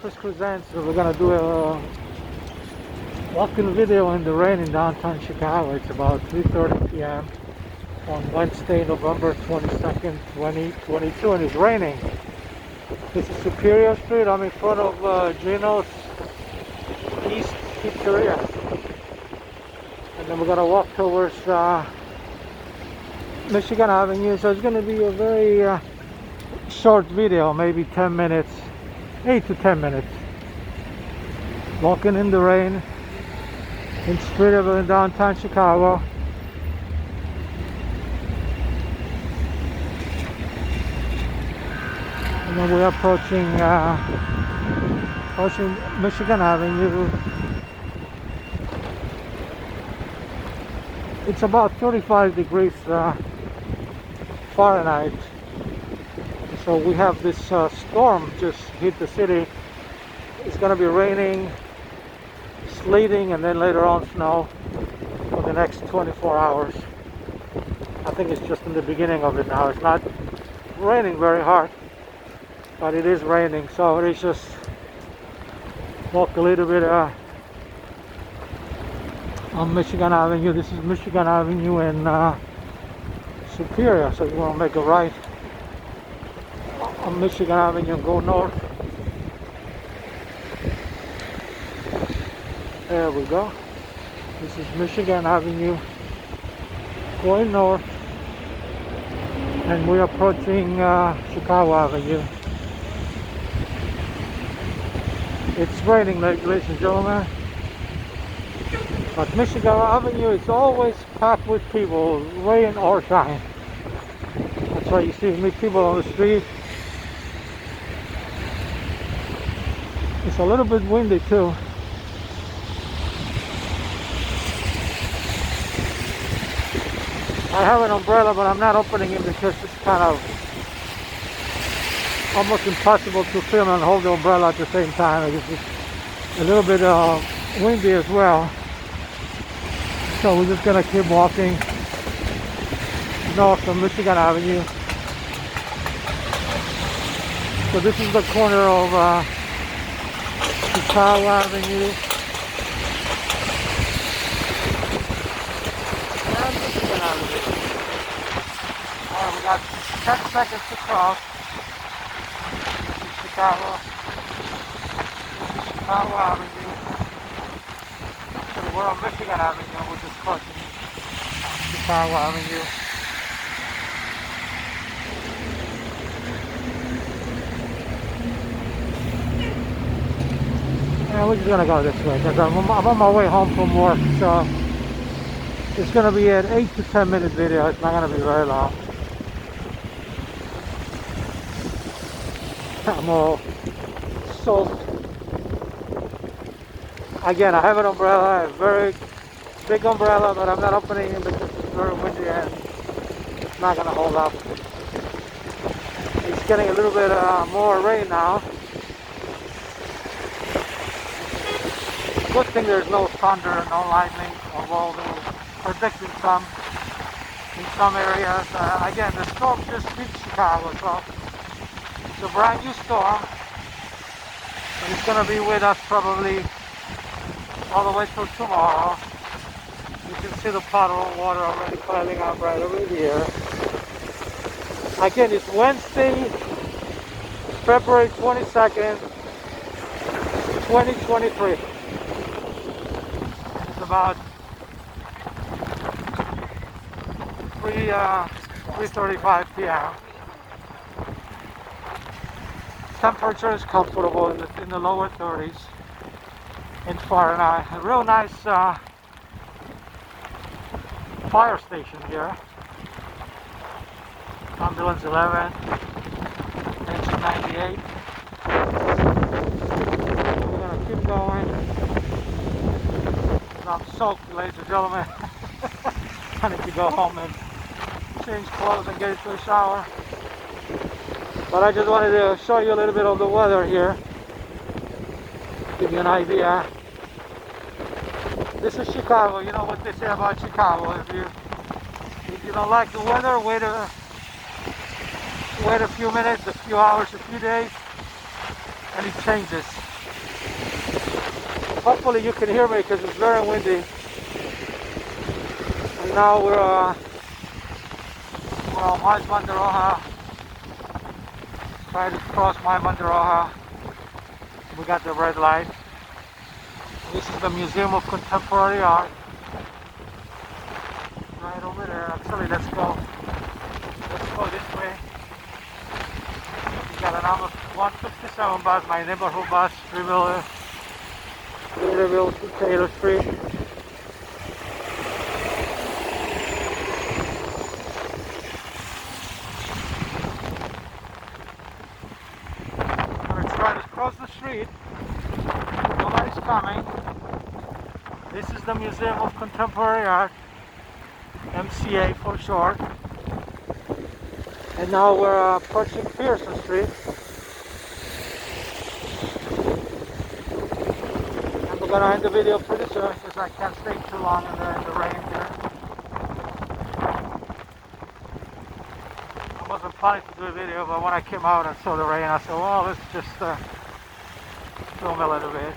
Chris presents. So we're gonna do a walking video in the rain in downtown Chicago. It's about 3:30 p.m. on Wednesday, November 22nd, 2022, and it's raining. This is Superior Street. I'm in front of Gino's East Pizzeria, and then we're gonna walk towards Michigan Avenue. So it's gonna be a very short video, maybe 10 minutes, 8 to 10 minutes. Walking in the rain in Streeterville in downtown Chicago. And then we're approaching Michigan Avenue. It's about 35 degrees Fahrenheit. So we have this storm just hit the city. It's going to be raining, sleeting, and then later on snow for the next 24 hours. I think it's just in the beginning of it now. It's not raining very hard, but it is raining. So let's just walk a little bit on Michigan Avenue. This is Michigan Avenue in Superior. So you want to make a right on Michigan Avenue and go north. There we go. This is Michigan Avenue going north, and we're approaching Chicago Avenue. It's raining, ladies and gentlemen, but Michigan Avenue is always packed with people, rain or shine. That's why you see people on the street. It's a little bit windy too. I have an umbrella, but I'm not opening it because it's kind of almost impossible to film and hold the umbrella at the same time. It's a little bit windy as well. So we're just gonna keep walking north of Michigan Avenue. So this is the corner of Chicago Avenue and Michigan Avenue. Alright, we got 10 seconds to cross. This is Chicago Avenue. So we're on Michigan Avenue, we're just crossing Chicago Avenue. Yeah, we're just gonna go this way because I'm on my way home from work, so it's gonna be an 8 to 10 minute video. It's not gonna be very long. I'm all soaked. Again, I have an umbrella, a very big umbrella, but I'm not opening it because it's very windy and it's not gonna hold up. It's getting a little bit more rain now. Good thing there's no thunder, no lightning, although they're predicting some in some areas. Again, the storm just hit Chicago, so it's a brand new storm, and it's going to be with us probably all the way till tomorrow. You can see the puddle of water already piling up right over here. Again, it's Wednesday, February 22nd, 2023. About 3:35 p.m. Temperature is comfortable in the lower 30s in Fahrenheit. A real nice fire station here. Ambulance 11, engine 98. We're gonna keep going. I'm soaked, ladies and gentlemen. I need to go home and change clothes and get into a shower. But I just wanted to show you a little bit of the weather here. Give you an idea. This is Chicago. You know what they say about Chicago. If you don't like the weather, wait a few minutes, a few hours, a few days, and it changes. Hopefully you can hear me because it's very windy. And now we're on my Banderoja. Try to cross my Banderoja. We got the red light. This is the Museum of Contemporary Art. Right over there. Actually, let's go this way. We got an almost 157 bus, my neighborhood bus, Streeterville to Taylor Street. I'm going to try to cross the street. Nobody's coming. This is the Museum of Contemporary Art, MCA for short. And now we're approaching Pearson Street. And we're gonna end the video pretty soon because I can't stay too long in the rain here. I wasn't planning to do a video, but when I came out and saw the rain, I said, well, let's just film a little bit.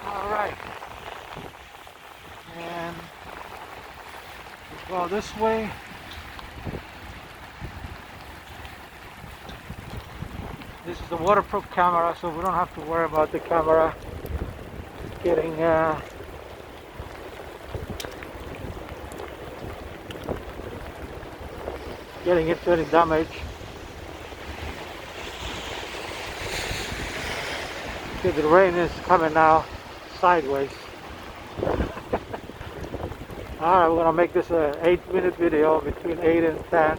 Alright. And go this way. This is a waterproof camera, so we don't have to worry about the camera getting into any damage. Okay, the rain is coming now sideways. Alright, we're going to make this an 8-minute video, between 8 and 10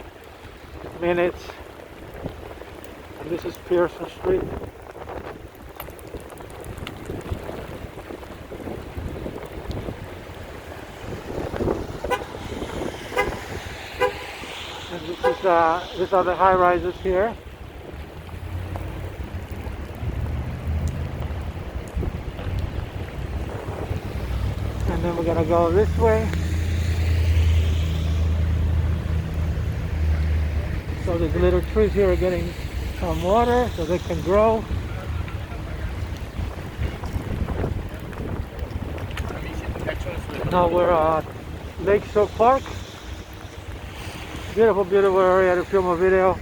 minutes. And this is Pearson Street. And these are the high rises here. And then we're going to go this way. So these little trees here are getting some water so they can grow. Now we're at Lakeshore Park. Beautiful, beautiful area to film a video. A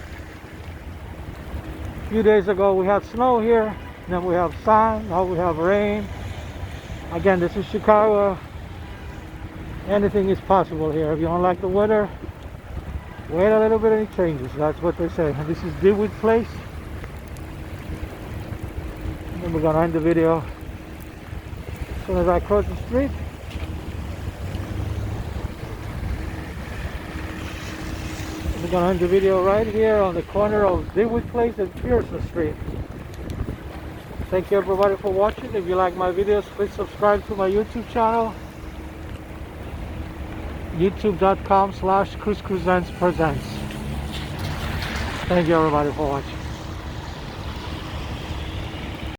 few days ago we had snow here, then we have sun, now we have rain. Again, this is Chicago. Anything is possible here. If you don't like the weather, wait a little bit and it changes. That's what they say. And this is Dewitt Place. And then we're going to end the video as soon as I cross the street. We're going to end the video right here on the corner of Dewitt Place and Pearson Street. Thank you everybody for watching. If you like my videos, please subscribe to my YouTube channel. youtube.com/CruzCruzensPresents. Thank you everybody for watching.